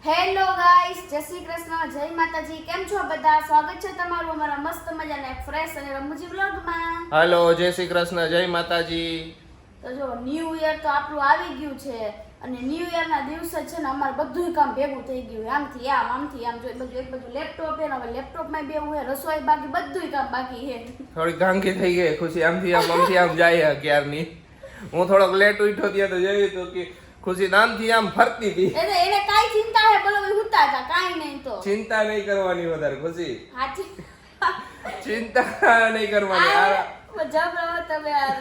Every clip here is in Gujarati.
હેલો ગાઈસ, જય શ્રી કૃષ્ણ, જય માતાજી. કેમ છો બધા? સ્વાગત છે તમારું અમારા મસ્ત મજાના ફ્રેશ અને રમૂજી વ્લોગમાં. હેલો, જય શ્રી કૃષ્ણ, જય માતાજી. તો જો ન્યૂ યર તો આપણું આવી ગયું છે અને ન્યૂ યર ના દિવસે છે ને અમારે બધું કામ ભેગું થઈ ગયું. આમથી આમ જો એક બધું લેપટોપ છે ને, હવે લેપટોપમાં બેવું છે, રસોઈ બાકી, બધું કામ બાકી છે. થોડી ગાંગી થઈ ગઈ ખુશી, આમથી આમ જાય ક્યારની. હું થોડોક લેટ ઉઠ્યો ત્યાં તો જોયું તો કે ખુશી નામથી આમ ફરતી હતી. એને કાઈ ચિંતા હે, બોલો ભાઈ હુતા હતા, કાઈ નહીં. તો ચિંતા નહીં કરવાની વધારે ખુશી, હાચી ચિંતા નહીં કરવાની. જબરો તમે યાર,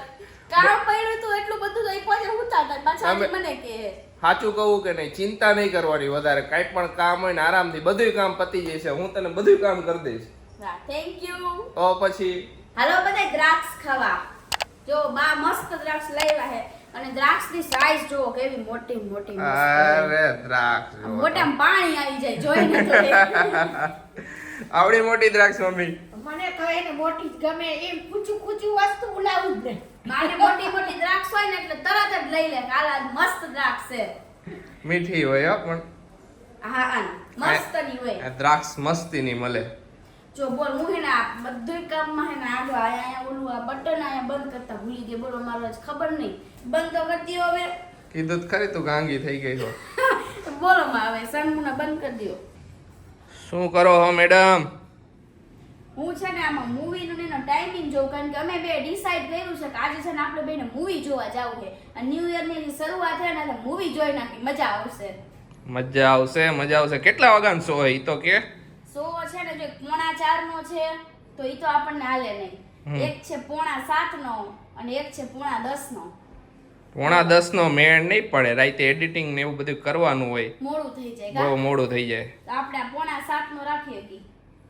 કામ પડ્યું તું એટલું બધું તો એક વાગે હુતા હતા, પાછા મને કે સાચું કહું કે નહીં, ચિંતા નહીં કરવાની વધારે. કાંઈ પણ કામ હોય ને આરામથી બધું કામ પતી જશે. હું તને બધું કામ કરી દઈશ. હા, થેન્ક યુ. તો પછી હાલો બધા દ્રાક્ષ ખાવા. જો બા મસ્ત દ્રાક્ષ લાવ્યા છે અને દ્રાક્ષની સાઈઝ જો કેવી મોટી મોટી મસ્ત. અરે દ્રાક્ષ જો, મોટામાં પાણી આવી જાય જોઈને તો. આવડી મોટી દ્રાક્ષ મમ્મી? મને તો એને મોટી જ ગમે, એમ કૂચું કૂચું વસ્તુ ઉલાવું જ નહીં. મારે મોટી મોટી દ્રાક્ષ હોય ને એટલે તરત જ લઈ લે. કાલા મસ્ત દ્રાક્ષ છે. મીઠી હોય હો, પણ હા હા મસ્તની હોય. આ દ્રાક્ષ મસ્તીની મળે. જો બોલ, હું હેને આ બધું કામમાં હેને આડો આયા ઓલું આ બટન આયા બંધ કરતા ભૂલી ગઈ. બોલો, મારો જ ખબર નહીં, બંધ તો કરતી હવે. કીધું જ ખરી તું ગાંગી થઈ ગઈ છો. બોલો માં હવે સનમુના બંધ કરી દો. શું કરો હો મેડમ? હું છે ને આમાં મૂવીનો એનો ટાઈમિંગ જોઉં, કારણ કે અમે બે ડિસાઈડ કર્યું છે કે આજે છે ને આપણે બેને મૂવી જોવા જવું છે. અને ન્યૂ યર ની શરૂઆત છે ને એટલે મૂવી જોઈ નાખી, મજા આવશે. મજા આવશે, મજા આવશે. કેટલા વાગ્યાનો શો હોય ઈ તો કે? શો છે ને જો 3:45 નો છે તો ઈ તો આપણને હાલે નહીં. એક છે 7:45 નો અને એક છે 9:30 નો. 9:30 નો મેળ નહીં પડે, રાતે એડિટિંગ ને એવું બધું કરવાનું હોય, મોડું થઈ જાય. બહુ મોડું થઈ જાય. તો આપણે 6:45 નો રાખીએ કે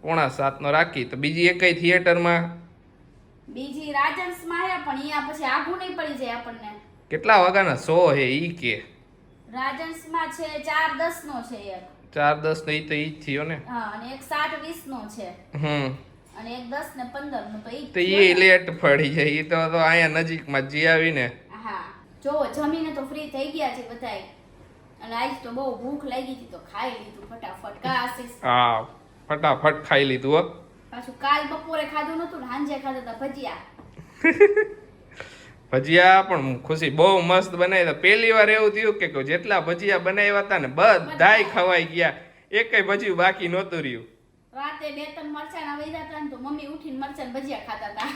6:45 નો રાખી તો બીજી એકઈ થિયેટરમાં બીજી રાજન્સમાં હે, પણ અહીંયા પછી આઘું નહીં પડી જાય આપણને. કેટલા વાગ્યાના શો હે ઈ કે? રાજન્સમાં છે 4:10 નો છે એક. 4:10 નો ઈ તો ઈ જ થયો ને. હા, અને એક 7:20 નો છે અને એક 10 ને 15 નો. તો ઈ તો ઈ લેટ પડી જાય. ઈ તો અહીંયા નજીકમાં જી આવીને. હા, જો જમીને તો ફ્રી થઈ ગયા છે બધાય અને આજ તો બહુ ભૂખ લાગી હતી તો ખાઈ લીધું ફટાફટ. કા આશીષ? હા, ફટાફટ ખાઈ લીધું હો. પાછું કાલ બપોરે ખાધું નતું ને સાંજે ખાધા હતા ભજીયા. ભજીયા પણ ખુશી બહુ મસ્ત બનાવી હતા. પહેલી વાર એવું થયું કે જેટલા ભજીયા બનાવ્યા હતા ને બધાય ખવાઈ ગયા, એકેય ભજીયું બાકી નહોતું રહ્યું. રાતે 2-3 મરચાના વૈધા હતા ને તો મમ્મી ઉઠીને મરચાં ભજીયા ખાતા હતા.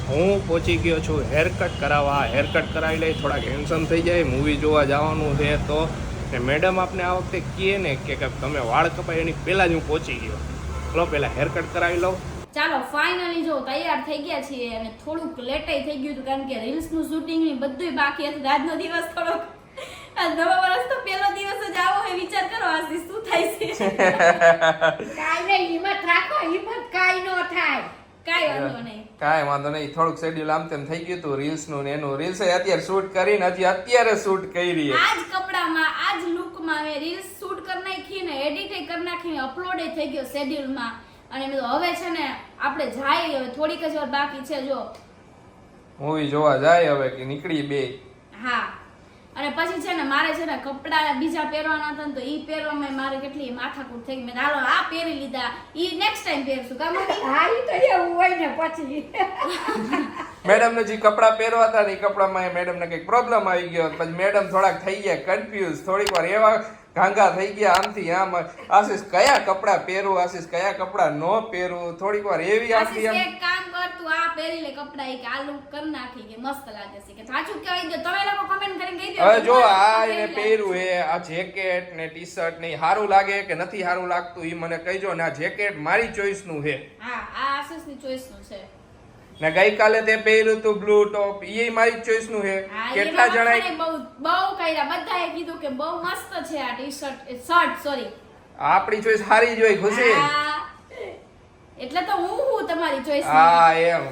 હું પહોંચી ગયો છું હેરકટ કરાવવા. હેરકટ કરાવી લઈ, થોડાક હેન્ડસમ થઈ જાય. મૂવી જોવા જવાનું છે તો ને મેડમ આપને આ વખતે કહે ને કે તમે વાળ કપાય એની પહેલાં જ હું પહોંચી ગયો. ચલો પહેલાં હેરકટ કરાવી લઉં. ચાલો ફાઇનલી જો તૈયાર થઈ ગયા છીએ અને થોડુંક લેટાઈ થઈ ગયું હતું કારણ કે રીલ્સનું શૂટિંગ ને બધુંય બાકી હતું. આજનો દિવસ થોડોક, આ નવા વર્ષ તો પહેલો દિવસ જ આવો હોય, વિચાર કરો આશીષ શું થાય છે. કાંઈ નહીં, હિંમત રાખો, હિંમત કાંઈ ન થાય. કાંઈ વાંધો નહીં, કાંઈ વાંધો નહીં. થોડુંક શેડ્યુલ આમ તેમ થઈ ગયું હતું રીલ્સનું ને એનું. રીલ્સ અત્યારે શૂટ કરીને હજી અત્યારે શૂટ કરી. આજ કપડામાં આજ લુકમાં મેં રીલ્સ શૂટ કરી નાખી ને એડિટ કરી નાખીને અપલોડ થઈ ગયો શેડ્યુલમાં. અને મેં હવે છે ને આપણે જાય, હવે થોડીક જ વાર બાકી છે. જો મૂવી જોવા જાય હવે કે નીકળી બે. હા, અને પછી છે ને મારે છે ને કપડા બીજા પહેરવાના હતા ને તો ઈ પહેરવામાં મારે કેટલી માથાકૂટ થઈ ગઈ. મેં હાલો આ પહેરી લીધા, ઈ નેક્સ્ટ ટાઈમ પહેરશું. કા મમ્મી? હા, ઈ તો એવું હોય ને પછી. મેડમ ને જે કપડા પહેરવા હતા ને એ કપડામાં મેડમ ને કઈક પ્રોબ્લેમ આવી ગયો. પછી મેડમ થોડાક થઈ ગયા કન્ફ્યુઝ. થોડીક વાર એવા ગાંગા થઈ ગયા આમથી આમ, આશીષ કયા કપડા પહેરું, આશીષ કયા કપડા ન પહેરું. થોડીક વાર એવી આમથી આમ. એક કામ કર, તું આ પહેરી લે કપડા, ઈ કે આ લુક કરી નાખી કે મસ્ત લાગે છે. કે સાચું કહેવાય દો, તમે લોકો કમેન્ટ કરીને કહી દો. હવે જો આ એને પહેર્યું હે, આ જેકેટ ને ટી-શર્ટ ને સારું લાગે કે નથી સારું લાગતું ઈ મને કહીજો. ને આ જેકેટ મારી ચોઈસ નું છે. હા, આ આશીષની ચોઈસ નું છે. ને ગઈકાલે તે પહેર્યું તું બ્લુ ટોપ, ઈ મારી ચોઈસ નું છે. કેટલા જણાએ બહુ કર્યા, બધાએ કીધું કે બહુ મસ્ત છે આ ટી-શર્ટ, શર્ટ સોરી. આપણી ચોઈસ સારી જ હોય ખુશી. એટલે તો હું તમારી ચોઈસ. હા એમ,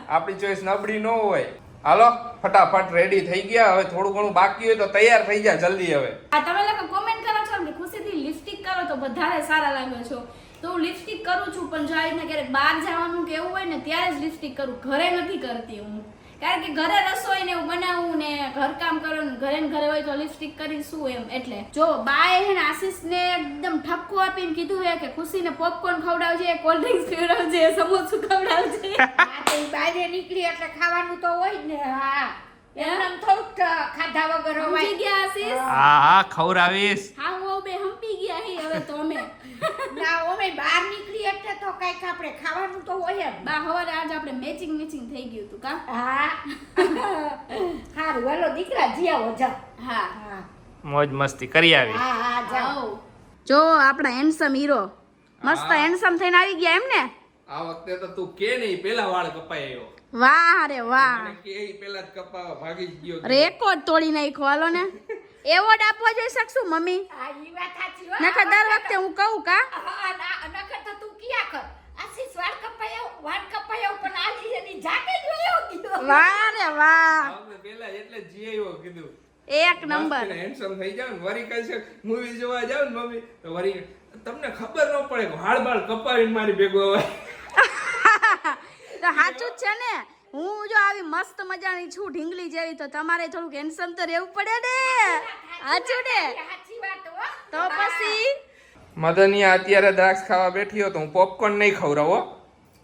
આપણી ચોઈસ નબળી ન હોય. હાલો ફટાફટ રેડી થઈ ગયા. હવે થોડું ઘણું બાકી હોય તો તૈયાર થઈ જા જલ્દી. હવે તમે લોકો કોમેન્ટ કરો છો કે ખુશીથી લિપસ્ટિક કરો તો વધારે સારા લાગે છો. તો હું લિપસ્ટિક કરું છું, પણ જો આવીને ક્યારેક બહાર જવાનું કે એવું હોય ને ત્યારે જ લિપસ્ટિક કરું, ઘરે નથી કરતી હું. કારણ કે ઘરે રસોઈ ને એવું બનાવવું ને ઘરકામ કરવાનું ઘરે ને ઘરે હોય તો લિપસ્ટિક કરી શું એમ એટલે જો બાએ હે ને આશીષને એકદમ ઠપકો આપીને કીધું હે કે ખુશીને પોપકોર્ન ખવડાવજે, કોલ્ડ ડ્રિંક્સ પીવડાવજે, સમોસું ખવડાવજે. આ તો ઈ બહાર નીકળી એટલે ખાવાનું તો હોય જ ને. હા એમ થોડુંક ખાધા વગર સમજી હોય. ગયા આશીષ? હા ખવડાવીશ. હા હું બે હંપી ગયા હે હવે તો અમે. ના ઓમે બહાર નીકળી એટલે તો કઈક આપણે ખાવાનું તો હોય જ. બા હવારે આજ આપણે મેચિંગ થઈ ગયું હતું કા? હા હારું હાલો દીકરા જીયાવો જા. હા હા મોજ મસ્તી કરી આવી. હા હા જાઓ. આવો. જો આપણા હેન્ડસમ હીરો મસ્ત હા. હેન્ડસમ થઈને આવી ગયા એમ ને? આ વખતે તો તું કે નહીં પેલા વાળ કપાઈ આવ્યો. વાહ રે વાહ, મને કે ઈ પેલા જ કપાવા ભાગી જ ગયો. રેકોર્ડ તોડી નાખ્યો. હાલો ને એવોર્ડ આપવા જોઈ શકશું મમ્મી? આ ઈ વાત સાચી હો. નકર દર વખતે હું કહું કા હા, નકર તો તું કિયા કર. આશીષ વાળ કપાયો પણ આલી એની જાતે જ વયો ગયો. વાહ રે વાહ, આપણે પેલા એટલે જ જી આવ્યો કીધું. એક નંબર. હેન્ડસમ થઈ જાવ ને વરી કઈ છે મૂવી જોવા જાવ ને મમ્મી તો વરી તમને ખબર ન પડે કે વાળ બાળ કપાવીને મારી ભેગો હોય. તો સાચું જ છે ને. હું જો આવી મસ્ત મજાની છું ઢીંગલી જેવી તો તમારે થોડુંક હેન્ડસમ તો રહેવું પડે ને. સાચું ને? સાચી વાત હો. તો પછી મદનિયા અત્યારે દ્રાક્ષ ખાવા બેઠી હો તો હું પોપકોર્ન નહીં ખવડાવો,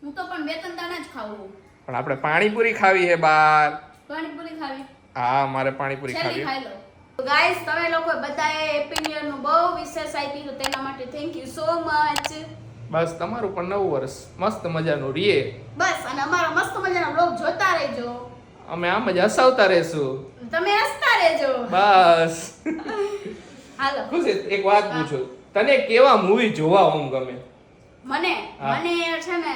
હું તો પણ બે ત્રણ દાણા જ ખાવું. પણ આપણે પાણીપુરી ખાવી હે બાર. પાણીપુરી ખાવી હા મારે પાણીપુરી છેલ્લી ખાવી. ખાઈ લો. ગાઈસ તમે લોકો બધાએ હેપી ન્યુ યર નું બહુ વિશેષ આપી તો તેના માટે થેન્ક યુ સો મચ. બસ તમારું પણ નવું વર્ષ મસ્ત મજાનું રીએ. બસ અને અમારા મસ્ત મજાના બ્લોગ જોતા રહેજો. અમે આમ જ હસાવતા રહેશું. તમે હસતા રહેજો. બસ. હાલો. ખુશી એક વાત પૂછું, તને કેવા મૂવી જોવા ઓમ ગમે? મને હા. મને છે ને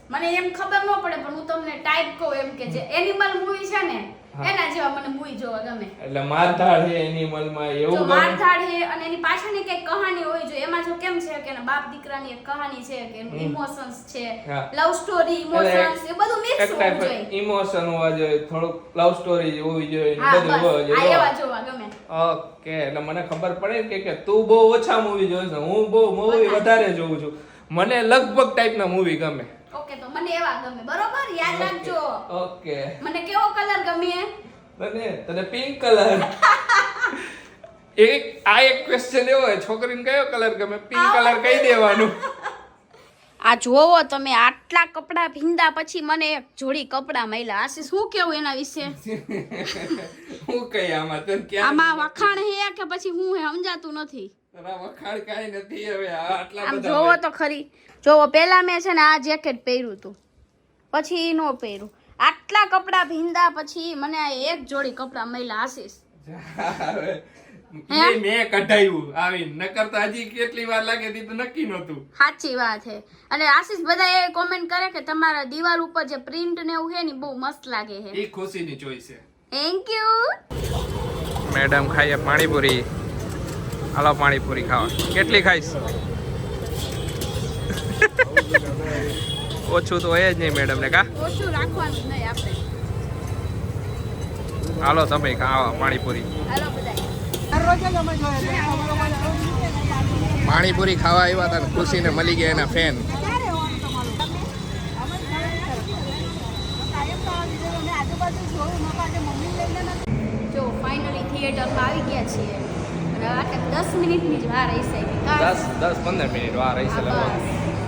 મને એમ ખબર ન પડે પણ હું તમને ટાઈપ કહું એમ કે જે એનિમલ મૂવી છે ને હા. એના જેવા મને મૂવી જોવા ગમે. એટલે મારધાડ છે એનિમલ માં જો એવું ગમે? મારધાડ છે અને એની પાછળની કઈક કહાની હોય જો એમાં જો કેમ છે કે એના બાપ દીકરાની એક કહાની છે કે ઇમોશન્સ છે, હા. લવ સ્ટોરી, ઇમોશન્સ એ બધું મિક્સ એક હોવું ટાઈપ જોઈએ. ઇમોશન હોવા જોઈએ, થોડુંક લવ સ્ટોરી હોવી જોઈએ ને હા બધું હોવું બસ આ જોઈએ. એવા જોવા ગમે. ઓકે એટલે મને ખબર પડે કે તું બહુ ઓછા મૂવી જોઈશ ને હું બહુ મૂવી વધારે જોઉં છું. મને લગભગ ટાઈપના મૂવી ગમે. ઓકે તો મને એવા ગમે બરોબર યાદ રાખજો. ઓકે મને કેવો કલર ગમે? તને પિંક કલર. એક ક્વેશ્ચન એવો હોય છોકરીને કયો કલર ગમે, પિંક કલર કહી દેવાનું. આ જોવો તમે આટલા કપડા ભીંદા પછી મને એક જોડી કપડા મળ્યા. આશીષ શું કેવું એના વિશે? હું કઈ આમાં તને ક્યાં આમાં વખાણ હે કે પછી હું હે સમજાતું નથી. તારા વખાણ કાંઈ નથી હવે આ આટલા આમ બધા જોવો તો ખરી. જોવો પેલા મેં છે ને આ જેકેટ પહેર્યું હતું પછી નો પહેર્યું. આટલા કપડા ભીંદા પછી મને આ એક જોડી કપડા મળ્યા. આશીષ મેં કઢાયું આવી નકર તો હજી કેટલી વાર લાગે તી તો નક્કી નહોતું. સાચી વાત છે. અને આશીષ બધા એ કોમેન્ટ કરે કે તમારા દિવાલ ઉપર જે પ્રિન્ટ ને એવું છે ને બહુ મસ્ત લાગે છે. એ ખુશીની ચોઈસ છે. Thank you. મેડમ ખાઈએ પાણીપુરી. હાલો પાણીપુરી ખાવા. કેટલી ખાઈશ? ઓછું તો હોય જ નહીં મેડમ ને કા? ઓછું રાખવાનું જ નહીં આપણે. હાલો તમે ખાવા પાણીપુરી. હાલો બધા. પાણીપુરી ખાવા આવ્યા હતા ને ખુશીને મળી ગયા એના ફેન. જો ફાઇનલી થિયેટરમાં આવી ગયા છીએ અને આટલે 10 મિનિટની જ વાર હશે. 10-15 મિનિટ વાર રહી છે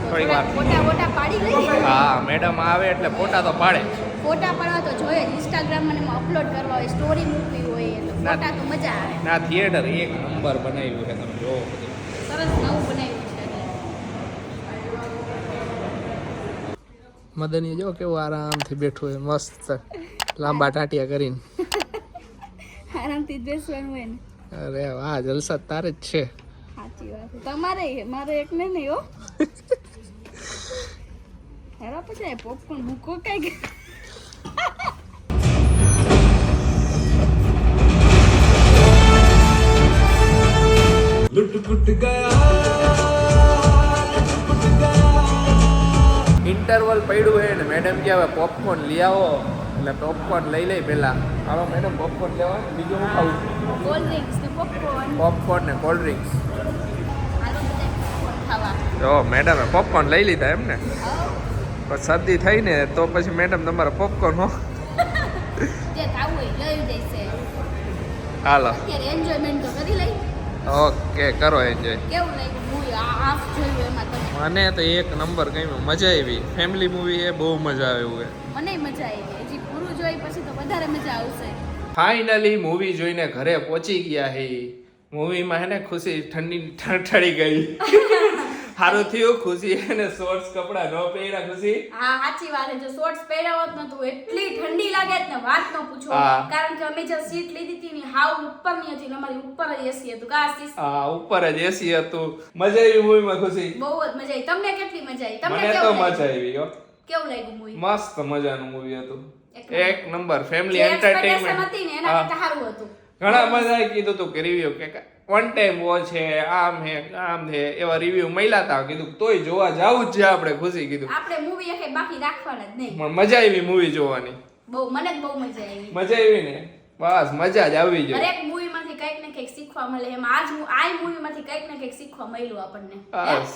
થોડીક વાર. ફોટા પાડી લઈએ. હા મેડમ આવે એટલે ફોટા તો પાડે. ફોટા પાડવા તો જોઈએ જ. ઇન્સ્ટાગ્રામમાં ને એમાં અપલોડ કરવા હોય, સ્ટોરી મૂકવી હોય એટલે ફોટા તો મજા આવે. ના થિયેટર એક નંબર બનાવ્યું છે તમે જોવો. સરસ નવું બનાવ્યું છે. મદની જો કેવું આરામથી બેઠું હોય મસ્ત લાંબા ટાંટિયા કરીને. આરામથી બેસવાનું હોય ને. અરે વાહ જલસા તારે જ છે. સાચી વાત છે. તમારે મારે એક ને નહીં હો. હેરા પછી પોપકોર્ન મૂકો કઈ. ઇન્ટરવલ પડ્યું હે ને મેડમ કે હવે પોપકોર્ન લઈ આવો એટલે પોપકોર્ન લઈ લઈ પેલા. હાલો મેડમ પોપકોર્ન લેવા. બીજું હું ખાવું? કોલ્ડ ડ્રિંક્સ ને પોપકોર્ન. પોપકોર્ન ને કોલ્ડ ડ્રિંક્સ. હાલો બધા પોપકોર્ન ખાવા. જો મેડમે પોપકોર્ન લઈ લીધા એમ ને? આવો. પણ શરદી થઈ ને તો પછી મેડમ તમારા પોપકોર્ન હો. હાલો અત્યારે એન્જોયમેન્ટ તો કરી લઈ. ઓકે કરો એન્જોય. કેવું લાગ્યું મૂવી હાફ જોયું એમાં તમે? મને તો એક નંબર ગમ્યું, મજા આવી. ફેમિલી મૂવી એ બહુ મજા આવે એવું છે. મને મજા આવી. હજી પૂરું જોઈ પછી તો વધારે મજા આવશે. ફાઇનલી મૂવી જોઈને ઘરે પહોંચી ગયા હે. મૂવીમાં હે ને ખુશી ઠંડી ગઈ. સારું થયું ખુશી એને શોર્ટ્સ કપડા ન પહેર્યા. ખુશી હા સાચી વાત છે. જો શોર્ટ્સ પહેર્યા હોત ને તો એટલી ઠંડી લાગે જ ને વાત ન પૂછો. હા. કારણ કે અમે જે સીટ લીધી હતી ને હાવ ઉપરની હતી ને અમારી ઉપર જ એસી હતું. કા આશીષ? હા ઉપર જ એસી હતું. મજા આવી મૂવીમાં ખુશી. બહુ જ મજા આવી. તમને કેટલી મજા આવી? તમને મને તો કેવું મજા લાગ્યું? આવી હો. કેવું લાગ્યું મૂવી? મસ્ત મજાનું મૂવી હતું. એક એક નંબર ફેમિલી જે expectation એન્ટરટેનમેન્ટ. હતી ને એના કરતા સારું હતું. ઘણા બધાએ કીધું હતું કે રિવ્યુ કે વન ટાઈમ વોચ છે, આમ હે આમ હે, એવા રિવ્યુ મળ્યા હતા. કીધું તોય જોવા જાવું જ છે આપણે. ખુશી કીધું આપણે મૂવી એકે બાકી રાખવાના જ નહીં. પણ મજા આવી મૂવી જોવાની. મને જ બહુ મજા આવી. મજા આવી ને બસ મજા જ આવી જોઈએ. દરેક મૂવી માંથી કંઈક ને કંઈક શીખવા મળે. એમ આ મૂવી માંથી કંઈક ને કંઈક શીખવા મળ્યું આપણને. બસ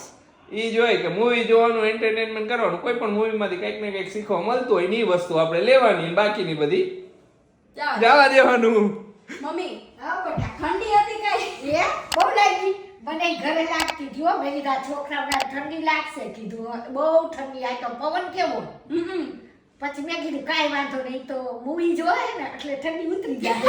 ઈ જ હોય કે મૂવી જોવાનું, એન્ટરટેનમેન્ટ કરવાનું. કોઈ પણ મૂવી માંથી કંઈક ને કંઈક શીખવા મળતું હોય ની વસ્તુ આપણે લેવાની ને બાકીની બધી જાઓ. જવા દેવાનું. મમ્મી હા બેટા ઠંડી હતી કઈ? એ બહુ લાગી મને ઘરે લાગતી હતી હો. મેં કીધું છોકરાઓને ઠંડી લાગશે કીધું બહુ ઠંડી. આ તો પવન કેવો. પછી મેં કીધું કાંઈ વાંધો નહીં તો મૂવી જોવે ને એટલે ઠંડી ઉતરી જાય.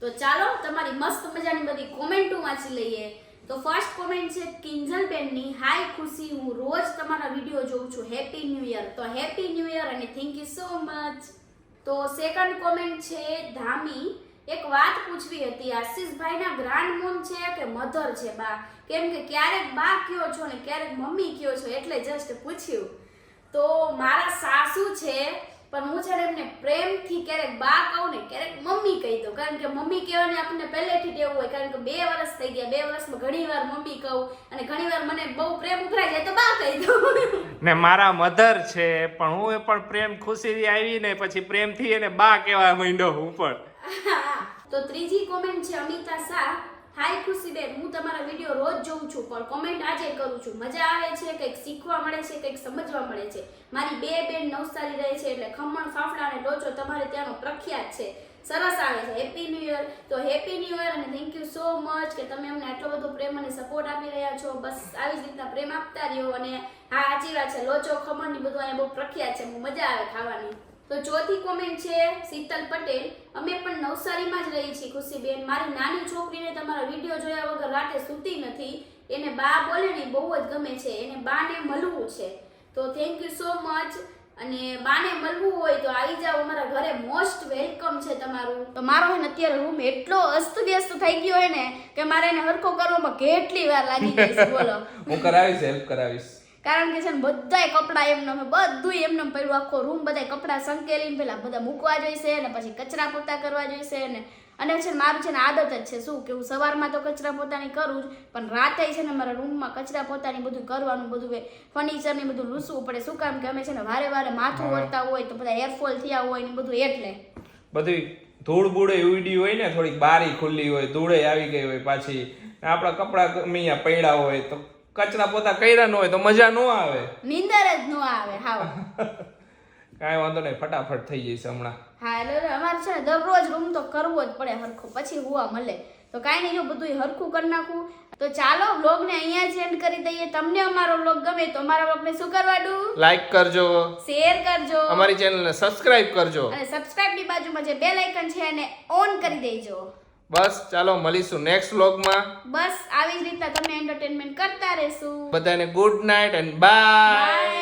તો ચાલો તમારી મસ્ત મજાની બધી કોમેન્ટો વાંચી લઈએ. તો ફર્સ્ટ કોમેન્ટ છે કિંજલબેનની. હાય ખુશી, હું રોજ તમારા વિડીયો જોઉં છું. Happy new year. તો હેપી ન્યૂ યર અને થેન્ક યુ સો મચ. તો સેકન્ડ કોમેન્ટ છે ધામી. એક વાત પૂછવી હતી, આશીષભાઈના ગ્રાન્ડ મોમ છે કે મધર છે બા? કેમ કે ક્યારેક બા કયો છો ને ક્યારેક મમ્મી કયો છો એટલે જસ્ટ પૂછ્યું. તો મારા સાસુ છે પણ હું છે ને એમને પ્રેમથી ક્યારેક બા કહું ને ક્યારેક મમ્મી કહી દઉં. કારણ કે મમ્મી કહેવાને આપણને પહેલેથી ટેવ હોય. કારણ કે 2 વર્ષ થઈ ગયા. 2 વર્ષમાં ઘણીવાર મમ્મી કહું અને ઘણીવાર મને બહુ પ્રેમ ઉભરાઈ જાય તો બા કહી દઉં. ને મારા મધર છે પણ હું પણ પ્રેમ ખુશી આવી ને પછી પ્રેમથી એને બા કહેવા માંડ્યો હું પણ. તો ત્રીજી કોમેન્ટ છે અમિતા શાહ. હાય ખુશીબેન, હું તમારા વિડીયો રોજ જોઉં છું પણ કોમેન્ટ આજે કરું છું. મજા આવે છે, કંઈક શીખવા મળે છે, કંઈક સમજવા મળે છે. મારી 2 બેન નવસારી રહે છે એટલે ખમણ ફાફડા અને લોચો તમારે ત્યાંનો પ્રખ્યાત છે. સરસ આવે છે. Happy new year. તો હેપી ન્યૂ યર અને થેન્ક યુ સો મચ કે તમે અમને આટલો બધો પ્રેમ અને સપોર્ટ આપી રહ્યા છો. બસ આવી જ રીતના પ્રેમ આપતા રહ્યો. અને હા સાચી વાત છે, લોચો ખમણ ની બધું અહીંયા બહુ પ્રખ્યાત છે. મજા આવે ખાવાની. તો ચોથી કોમેન્ટ છે શીતલ પટેલ. અમે પણ નવસારીમાં જ રહી છીએ ખુશીબેન. મારી નાની છોકરીને તમારા વિડીયો જોયા વગર રાતે સૂતી નથી. એને બા બોલે ને બહુ જ ગમે છે. એને બાને મળવું છે. તો થેન્ક યુ સો મચ. અને બાને મળવું હોય તો આવી જાઓ અમારા ઘરે. મોસ્ટ વેલકમ છે તમારું. તો મારો હે ને અત્યારે રૂમ એટલો અસ્તવ્યસ્ત થઈ ગયો હે ને કે મારે એને હરખો કરવામાં કેટલી વાર લાગી ગઈ છે બોલો. હું કરાવીશ, હેલ્પ કરાવીશ. કારણ કે છે ને બધાય કપડાં એમને બધું એમને પડ્યું. આખો રૂમ બધાય કપડાં સંકેલીને પેલા બધા મૂકવા જોઈશે ને પછી કચરા પોતા કરવા જોઈશે ને. અને છે ને મારું છે ને આદત જ છે શું કે હું સવારમાં તો કચરા પોતાની કરું જ પણ રાતે છે ને મારા રૂમમાં કચરા પોતાની બધું કરવાનું, બધું ફર્નિચર ને બધું લૂસવું પડે. શું કામ કે અમે છે ને વારે વારે માથું વળતા હોય તો બધા હેરફોલ થયા હોય ને બધું એટલે બધી ધૂળ બૂળે ઉડી હોય ને, થોડીક બારી ખુલ્લી હોય, ધૂળે આવી ગઈ હોય, પાછી આપણા કપડા અહીંયા પડ્યા હોય તો કચરા પોતા કર્યા ન હોય તો મજા ન આવે, નીંદર જ ન આવે. હાવ કાંઈ વાંધો નહીં, ફટાફટ થઈ જઈશ હમણાં. હા એટલે અમારે છે ને દરરોજ રૂમ તો કરવો જ પડે હરખું, પછી હુવા મળે. તો કાંઈ નહીં, જો બધું હરખું કરી નાખું. તો ચાલો વ્લોગને અહીંયા જ એન્ડ કરી દઈએ. તમને અમારો વ્લોગ ગમે તો અમારા વ્લોગને શું કરવાનું? લાઈક કરજો, શેર કરજો, અમારી ચેનલને સબસ્ક્રાઇબ કરજો અને સબસ્ક્રાઇબની બાજુમાં જે બેલ આઇકન છે એને ઓન કરી દેજો. બસ ચાલો મળીશું નેક્સ્ટ વ્લોગમાં. બસ આવી જ રીતના તમને એન્ટરટેનમેન્ટ કરતા રહેશું. બધાને ગુડ નાઇટ એન્ડ બાય.